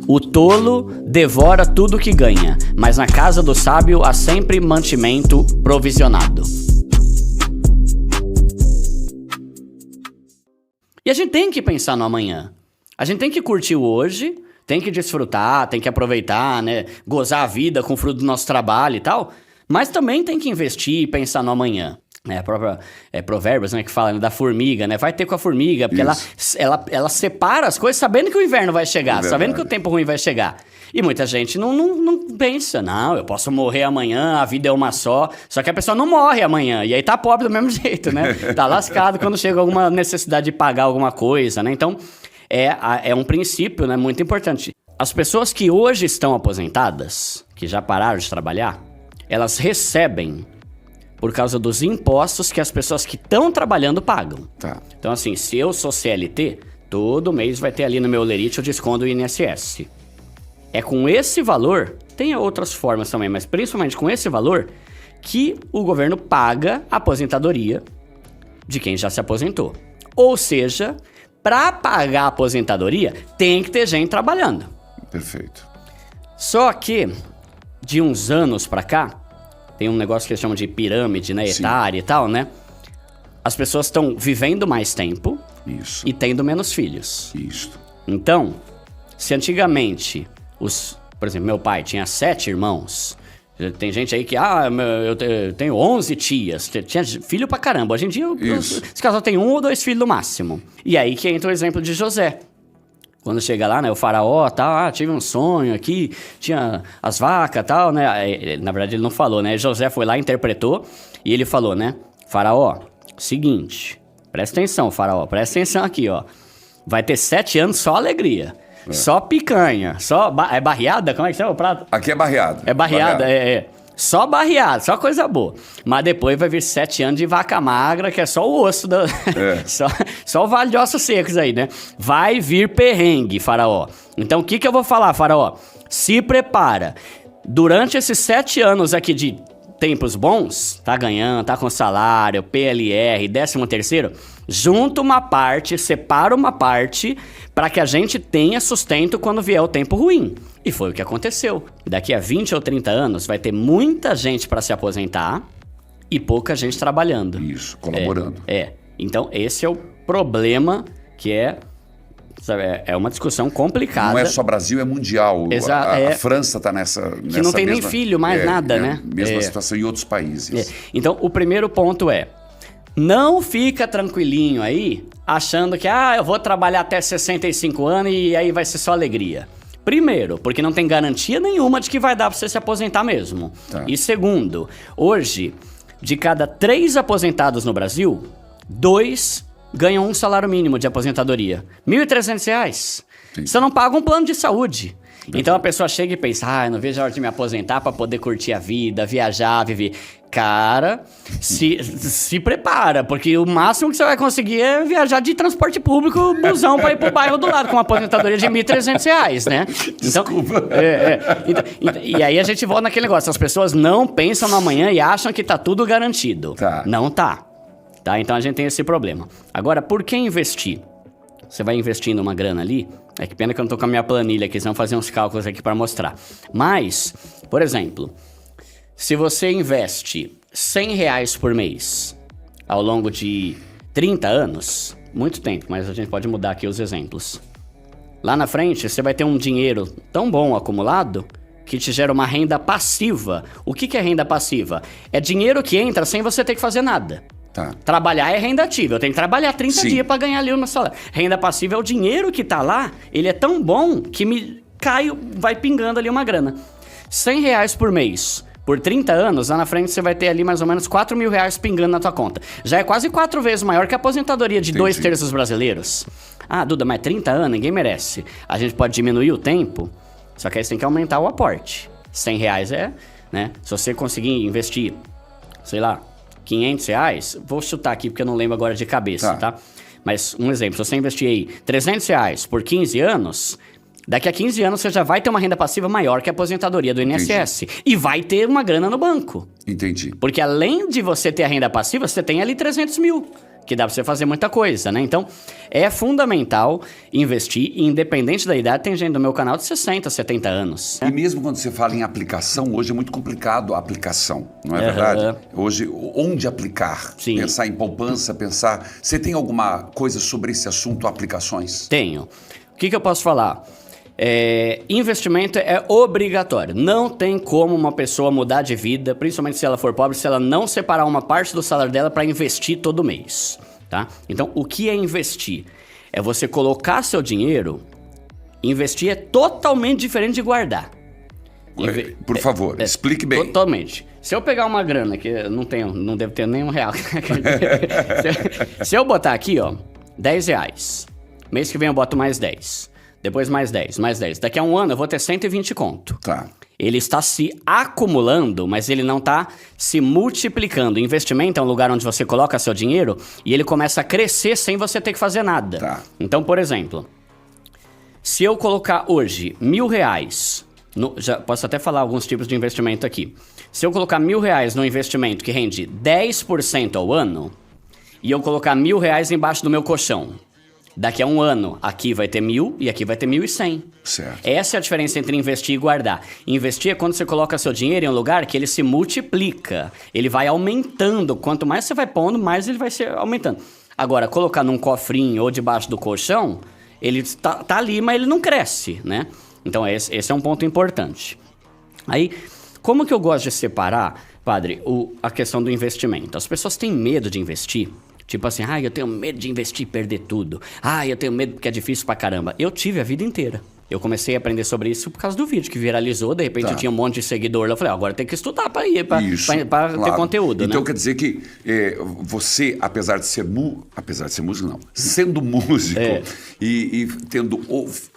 O tolo devora tudo que ganha, mas na casa do sábio há sempre mantimento provisionado. E a gente tem que pensar no amanhã. A gente tem que curtir o hoje, tem que desfrutar, tem que aproveitar, né? Gozar a vida com o fruto do nosso trabalho e tal. Mas também tem que investir e pensar no amanhã. A própria Provérbios, né, que fala, né, da formiga, né? Vai ter com a formiga, porque ela separa as coisas sabendo que o inverno vai chegar, sabendo que o tempo ruim vai chegar. E muita gente não pensa, não, eu posso morrer amanhã, a vida é uma só. Só que a pessoa não morre amanhã, e aí tá pobre do mesmo jeito, né? Tá lascado quando chega alguma necessidade de pagar alguma coisa, né? Então, é um princípio, né, muito importante. As pessoas que hoje estão aposentadas, que já pararam de trabalhar, elas recebem por causa dos impostos que as pessoas que estão trabalhando pagam. Tá. Então, assim, se eu sou CLT, todo mês vai ter ali no meu lerite o desconto do INSS. É com esse valor, tem outras formas também, mas principalmente com esse valor, que o governo paga a aposentadoria de quem já se aposentou. Ou seja, para pagar a aposentadoria, tem que ter gente trabalhando. Perfeito. Só que, de uns anos para cá, tem um negócio que eles chamam de pirâmide, né, etária e tal, né? As pessoas estão vivendo mais tempo e tendo menos filhos. Então, se antigamente, por exemplo, meu pai tinha 7 irmãos, tem gente aí que, eu tenho 11 tias, tinha filho pra caramba. Hoje em dia, esse casal tem 1 ou 2 filhos no máximo. E aí que entra o exemplo de José. Quando chega lá, né, o faraó, tal, tive um sonho aqui, tinha as vacas, tal, né, na verdade ele não falou, né, José foi lá, interpretou, e ele falou, né, faraó, seguinte, presta atenção, faraó, presta atenção aqui, ó, vai ter 7 anos só alegria, só picanha, só, é barreada, como é que chama o prato? Aqui é barreado. É barreada, só barreado, só coisa boa. Mas depois vai vir 7 anos de vaca magra, que é só o osso, só o vale de ossos secos aí, né? Vai vir perrengue, faraó. Então o que eu vou falar, faraó? Se prepara. Durante esses 7 anos aqui de tempos bons, tá ganhando, tá com salário, PLR, 13º, junta uma parte, separa uma parte, para que a gente tenha sustento quando vier o tempo ruim. E foi o que aconteceu. Daqui a 20 ou 30 anos vai ter muita gente para se aposentar e pouca gente trabalhando. Isso, colaborando. Então esse é o problema que é uma discussão complicada. Não é só Brasil, é mundial. A França está nessa que não tem nem filho, mais nada, né? Mesma situação em outros países. Então o primeiro ponto não fica tranquilinho aí, achando que eu vou trabalhar até 65 anos e aí vai ser só alegria. Primeiro, porque não tem garantia nenhuma de que vai dar pra você se aposentar mesmo. Tá. E segundo, hoje, de cada 3 aposentados no Brasil, 2 ganham um salário mínimo de aposentadoria. R$ 1.300. Você não paga um plano de saúde. Então a pessoa chega e pensa, eu não vejo a hora de me aposentar pra poder curtir a vida, viajar, viver. Cara, se prepara, porque o máximo que você vai conseguir é viajar de transporte público, busão pra ir pro bairro do lado, com uma aposentadoria de R$ 1.300, né? Desculpa. E aí a gente volta naquele negócio, as pessoas não pensam no amanhã e acham que tá tudo garantido. Não tá. Então a gente tem esse problema. Agora, por que investir? Você vai investindo uma grana ali, que pena que eu não tô com a minha planilha aqui, senão fazer uns cálculos aqui para mostrar. Mas, por exemplo, se você investe R$100 por mês ao longo de 30 anos, muito tempo, mas a gente pode mudar aqui os exemplos. Lá na frente, você vai ter um dinheiro tão bom acumulado que te gera uma renda passiva. O que é renda passiva? É dinheiro que entra sem você ter que fazer nada. Trabalhar é renda ativa, eu tenho que trabalhar 30 dias para ganhar ali o meu salário. Renda passiva é o dinheiro que tá lá, ele é tão bom que vai pingando ali uma grana. R$100 por mês, por 30 anos, lá na frente você vai ter ali mais ou menos R$4.000 pingando na tua conta. Já é quase 4 vezes maior que a aposentadoria de 2/3 dos brasileiros. Duda, mas 30 anos ninguém merece. A gente pode diminuir o tempo, só que aí você tem que aumentar o aporte. R$100 né? Se você conseguir investir, sei lá, R$500, vou chutar aqui porque eu não lembro agora de cabeça, tá? Mas um exemplo, se você investir aí R$300 por 15 anos, daqui a 15 anos você já vai ter uma renda passiva maior que a aposentadoria do INSS. E vai ter uma grana no banco. Entendi. Porque além de você ter a renda passiva, você tem ali 300 mil que dá para você fazer muita coisa, né? Então, é fundamental investir, independente da idade. Tem gente do meu canal de 60, 70 anos. E mesmo quando você fala em aplicação, hoje é muito complicado a aplicação, não é verdade? Hoje, onde aplicar? Sim. Pensar em poupança, pensar... Você tem alguma coisa sobre esse assunto, aplicações? Tenho. O que eu posso falar? Investimento é obrigatório. Não tem como uma pessoa mudar de vida, principalmente se ela for pobre, se ela não separar uma parte do salário dela para investir todo mês, tá? Então, o que é investir? É você colocar seu dinheiro. Investir é totalmente diferente de guardar. Por favor, explique bem. Totalmente. Se eu pegar uma grana, que eu não devo ter nenhum real. Se eu botar aqui, ó, 10 reais. Mês que vem eu boto mais 10. Depois mais 10, mais 10. Daqui a um ano eu vou ter 120 conto. Tá. Ele está se acumulando, mas ele não está se multiplicando. Investimento é um lugar onde você coloca seu dinheiro e ele começa a crescer sem você ter que fazer nada. Tá. Então, por exemplo, se eu colocar hoje R$1.000... já posso até falar alguns tipos de investimento aqui. Se eu colocar R$1.000 no investimento que rende 10% ao ano e eu colocar R$1.000 embaixo do meu colchão, daqui a um ano, aqui vai ter 1.000 e aqui vai ter 1.100. Certo. Essa é a diferença entre investir e guardar. Investir é quando você coloca seu dinheiro em um lugar que ele se multiplica. Ele vai aumentando. Quanto mais você vai pondo, mais ele vai se aumentando. Agora, colocar num cofrinho ou debaixo do colchão, ele tá ali, mas ele não cresce, né? Então, esse é um ponto importante. Aí, como que eu gosto de separar, padre, a questão do investimento? As pessoas têm medo de investir. Tipo assim, eu tenho medo de investir e perder tudo. Eu tenho medo porque é difícil pra caramba. Eu tive a vida inteira. Eu comecei a aprender sobre isso por causa do vídeo que viralizou. De repente eu tinha um monte de seguidor lá. Eu falei, agora tem que estudar pra ter conteúdo, então, né? quer dizer que você, apesar de ser músico, não. Sendo músico e tendo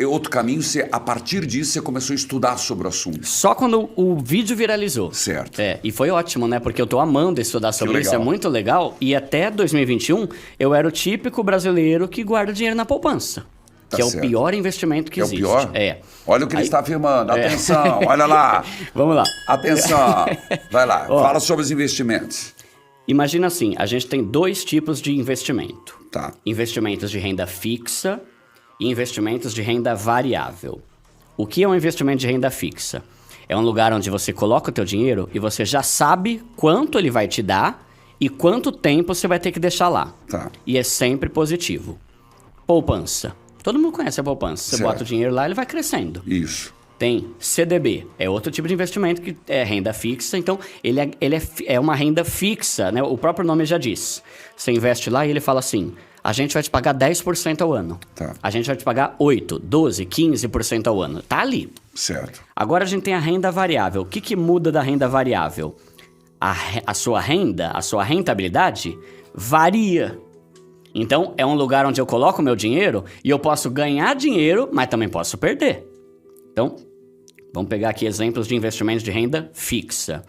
outro caminho, a partir disso você começou a estudar sobre o assunto. Só quando o vídeo viralizou. Certo. E foi ótimo, né? Porque eu tô amando estudar sobre isso. É muito legal. E até 2021, eu era o típico brasileiro que guarda dinheiro na poupança. Que é o pior investimento que existe. É o pior? Olha o que ele está afirmando. Atenção, olha lá. Vamos lá. Atenção. Vai lá, fala sobre os investimentos. Imagina assim, a gente tem 2 tipos de investimento. Tá. Investimentos de renda fixa e investimentos de renda variável. O que é um investimento de renda fixa? É um lugar onde você coloca o teu dinheiro e você já sabe quanto ele vai te dar e quanto tempo você vai ter que deixar lá. Tá. E é sempre positivo. Poupança. Todo mundo conhece a poupança. Você bota o dinheiro lá, ele vai crescendo. Isso. Tem CDB, é outro tipo de investimento que é renda fixa, então ele é uma renda fixa, né? O próprio nome já diz. Você investe lá e ele fala assim, a gente vai te pagar 10% ao ano. Tá. A gente vai te pagar 8%, 12%, 15% ao ano. Tá ali. Certo. Agora a gente tem a renda variável. O que muda da renda variável? A sua renda, a sua rentabilidade varia. Então, é um lugar onde eu coloco o meu dinheiro e eu posso ganhar dinheiro, mas também posso perder. Então, vamos pegar aqui exemplos de investimentos de renda fixa.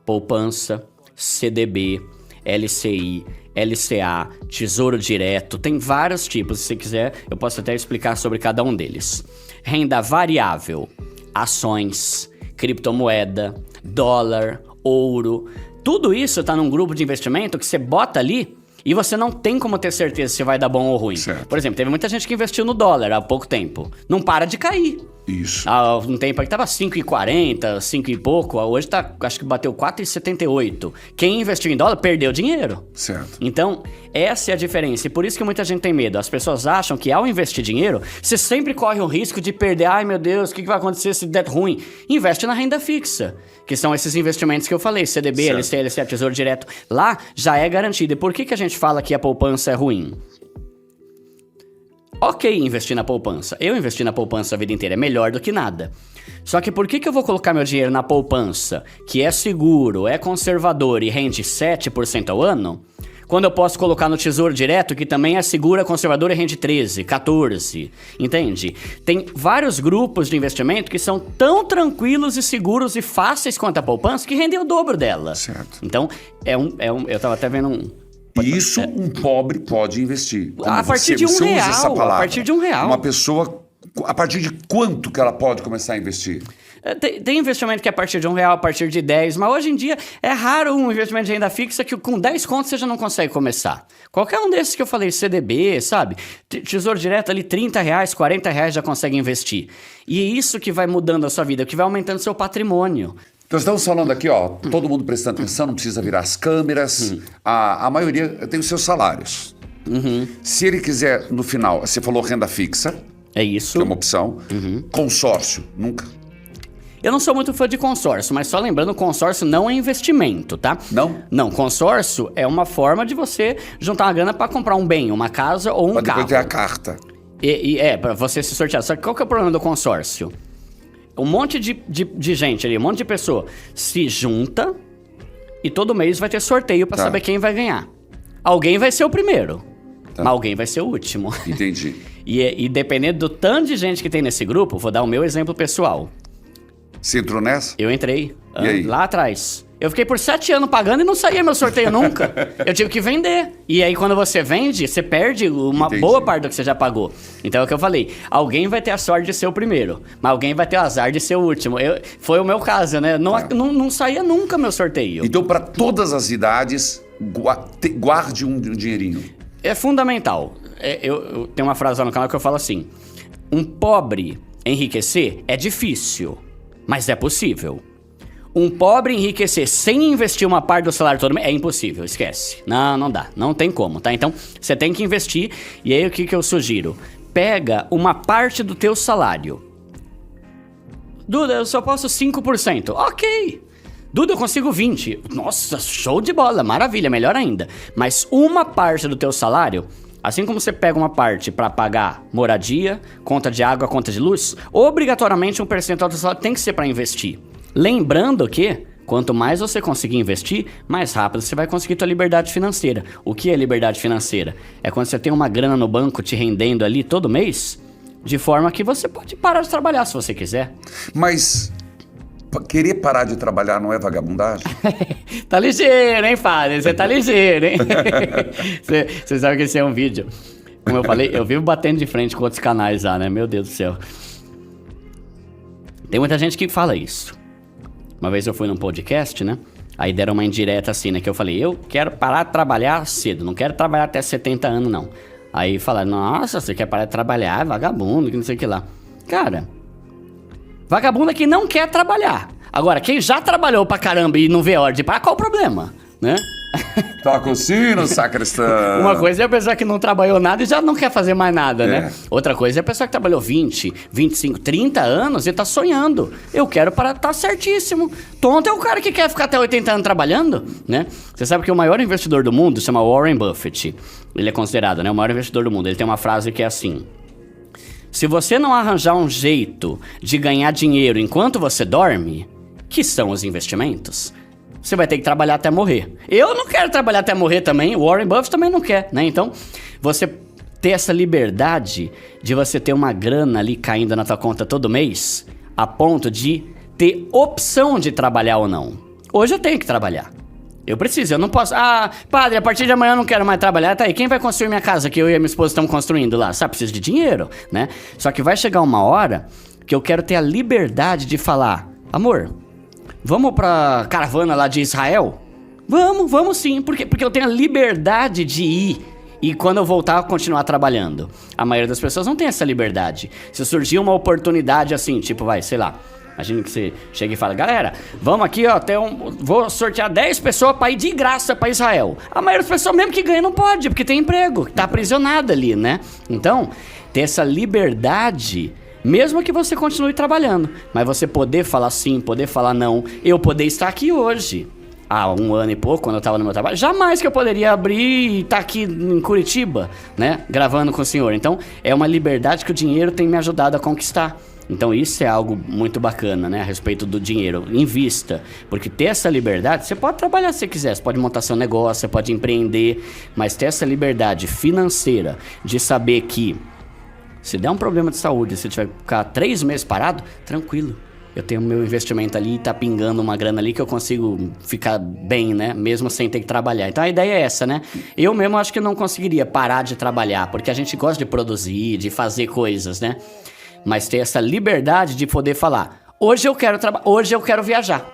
Poupança, CDB, LCI, LCA, Tesouro Direto. Tem vários tipos. Se você quiser, eu posso até explicar sobre cada um deles. Renda variável, ações, criptomoeda, dólar, ouro. Tudo isso está num grupo de investimento que você bota ali e você não tem como ter certeza se vai dar bom ou ruim. Certo. Por exemplo, teve muita gente que investiu no dólar há pouco tempo. Não para de cair. Isso. Há um tempo aí que tava 5,40, 5 e pouco. Hoje acho que bateu 4,78. Quem investiu em dólar perdeu dinheiro. Certo. Então, essa é a diferença. E por isso que muita gente tem medo. As pessoas acham que ao investir dinheiro, você sempre corre o risco de perder. Ai, meu Deus, o que vai acontecer se der ruim? Investe na renda fixa, que são esses investimentos que eu falei. CDB, certo. LCI, LCA, Tesouro Direto. Lá já é garantido. E por que a gente fala que a poupança é ruim? Ok, investir na poupança. Eu investi na poupança a vida inteira, é melhor do que nada. Só que por que eu vou colocar meu dinheiro na poupança, que é seguro, é conservador e rende 7% ao ano, quando eu posso colocar no Tesouro Direto, que também é seguro, é conservador e rende 13%, 14%, entende? Tem vários grupos de investimento que são tão tranquilos e seguros e fáceis quanto a poupança que rendem o dobro dela. Certo. Então, eu tava até vendo um pobre pode investir. A partir de R$1. A partir de R$1. Uma pessoa A partir de quanto que ela pode começar a investir? Tem investimento que é a partir de R$1, a partir de 10, mas hoje em dia é raro um investimento de renda fixa que com 10 contos você já não consegue começar. Qualquer um desses que eu falei, CDB, sabe? Tesouro direto ali, R$30, R$40 já consegue investir. E é isso que vai mudando a sua vida, que vai aumentando seu patrimônio. Então estamos falando aqui, ó, todo mundo prestando atenção, não precisa virar as câmeras. A maioria tem os seus salários. Se ele quiser, no final, você falou renda fixa. É isso. Que é uma opção. Consórcio, nunca. Eu não sou muito fã de consórcio, mas só lembrando, consórcio não é investimento, tá? Não? Não, consórcio é uma forma de você juntar uma grana pra comprar um bem, uma casa ou um carro. Depois ter a carta. Pra você se sortear. Só que qual que é o problema do consórcio? Um monte de gente ali, um monte de pessoa se junta e todo mês vai ter sorteio pra saber quem vai ganhar. Alguém vai ser o primeiro, mas alguém vai ser o último. Entendi. E dependendo do tanto de gente que tem nesse grupo, vou dar o meu exemplo pessoal. Você entrou nessa? Eu entrei lá atrás. Eu fiquei por 7 anos pagando e não saía meu sorteio nunca. Eu tive que vender. E aí quando você vende, você perde uma boa parte do que você já pagou. Então é o que eu falei. Alguém vai ter a sorte de ser o primeiro, mas alguém vai ter o azar de ser o último. Foi o meu caso, né? Não saía nunca meu sorteio. Então para todas as idades, guarde um dinheirinho. É fundamental. Eu tenho uma frase lá no canal que eu falo assim: um pobre enriquecer é difícil, mas é possível. Um pobre enriquecer sem investir uma parte do salário todo mês é impossível, esquece. Não dá, não tem como, tá? Então, você tem que investir, e aí o que eu sugiro? Pega uma parte do teu salário. Duda, eu só posso 5%. Ok. Duda, eu consigo 20%. Nossa, show de bola, maravilha, melhor ainda. Mas uma parte do teu salário, assim como você pega uma parte para pagar moradia, conta de água, conta de luz, obrigatoriamente um percentual do salário tem que ser para investir. Lembrando que, quanto mais você conseguir investir, mais rápido você vai conseguir tua liberdade financeira. O que é liberdade financeira? É quando você tem uma grana no banco te rendendo ali todo mês, de forma que você pode parar de trabalhar se você quiser. Mas querer parar de trabalhar não é vagabundagem? Tá ligeiro, hein, Fábio? Você tá ligeiro, hein? Você sabe que esse é um vídeo. Como eu falei, eu vivo batendo de frente com outros canais lá, né? Meu Deus do céu. Tem muita gente que fala isso. Uma vez eu fui num podcast, né? Aí deram uma indireta assim, né? Que eu falei, eu quero parar de trabalhar cedo, não quero trabalhar até 70 anos, não. Aí falaram, nossa, você quer parar de trabalhar, é vagabundo, que não sei o que lá. Cara, vagabundo é quem não quer trabalhar. Agora, quem já trabalhou pra caramba e não vê a hora de parar, qual o problema, né? Toca o sino, sacristão. Uma coisa é a pessoa que não trabalhou nada e já não quer fazer mais nada, né? Outra coisa é a pessoa que trabalhou 20, 25, 30 anos e tá sonhando. Eu quero parar, tá certíssimo. Tonto é o cara que quer ficar até 80 anos trabalhando, né? Você sabe que o maior investidor do mundo se chama Warren Buffett. Ele é considerado, né, o maior investidor do mundo. Ele tem uma frase que é assim: se você não arranjar um jeito de ganhar dinheiro enquanto você dorme, que são os investimentos, você vai ter que trabalhar até morrer. Eu não quero trabalhar até morrer também, o Warren Buffett também não quer, né? Então, você ter essa liberdade de você ter uma grana ali caindo na tua conta todo mês, a ponto de ter opção de trabalhar ou não. Hoje eu tenho que trabalhar. Eu preciso, eu não posso... Ah, padre, a partir de amanhã eu não quero mais trabalhar. Tá aí, quem vai construir minha casa que eu e a minha esposa estamos construindo lá? Sabe, preciso de dinheiro, né? Só que vai chegar uma hora que eu quero ter a liberdade de falar: amor, vamos pra caravana lá de Israel? Vamos sim. Porque eu tenho a liberdade de ir e quando eu voltar eu continuar trabalhando. A maioria das pessoas não tem essa liberdade. Se surgir uma oportunidade assim, tipo, sei lá, imagina que você chega e fala: galera, vamos aqui, ó, vou sortear 10 pessoas pra ir de graça pra Israel. A maioria das pessoas, mesmo que ganha, não pode, porque tem emprego, tá aprisionada ali, né? Então, ter essa liberdade, mesmo que você continue trabalhando, mas você poder falar sim, poder falar não. Eu poder estar aqui hoje, há 1 ano e pouco, quando eu tava no meu trabalho, jamais que eu poderia abrir e estar aqui em Curitiba, né, gravando com o senhor. Então, é uma liberdade que o dinheiro tem me ajudado a conquistar. Então isso é algo muito bacana, né, a respeito do dinheiro. Invista, porque ter essa liberdade, você pode trabalhar se você quiser, você pode montar seu negócio, você pode empreender, mas ter essa liberdade financeira de saber que se der um problema de saúde, se tiver que ficar 3 meses parado, tranquilo. Eu tenho meu investimento ali, tá pingando uma grana ali que eu consigo ficar bem, né? Mesmo sem ter que trabalhar. Então a ideia é essa, né? Eu mesmo acho que não conseguiria parar de trabalhar, porque a gente gosta de produzir, de fazer coisas, né? mas ter essa liberdade de poder falar, hoje eu quero viajar.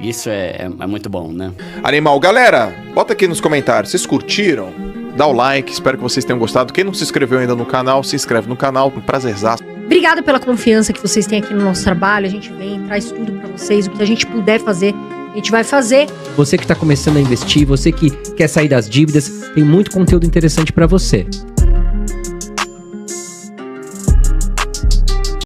Isso é muito bom, né? Animal. Galera, bota aqui nos comentários, vocês curtiram? Dá o like, espero que vocês tenham gostado. Quem não se inscreveu ainda no canal, se inscreve no canal, um prazerzaço. Obrigada pela confiança que vocês têm aqui no nosso trabalho. A gente vem, traz tudo pra vocês, o que a gente puder fazer, a gente vai fazer. Você que está começando a investir, você que quer sair das dívidas, tem muito conteúdo interessante para você.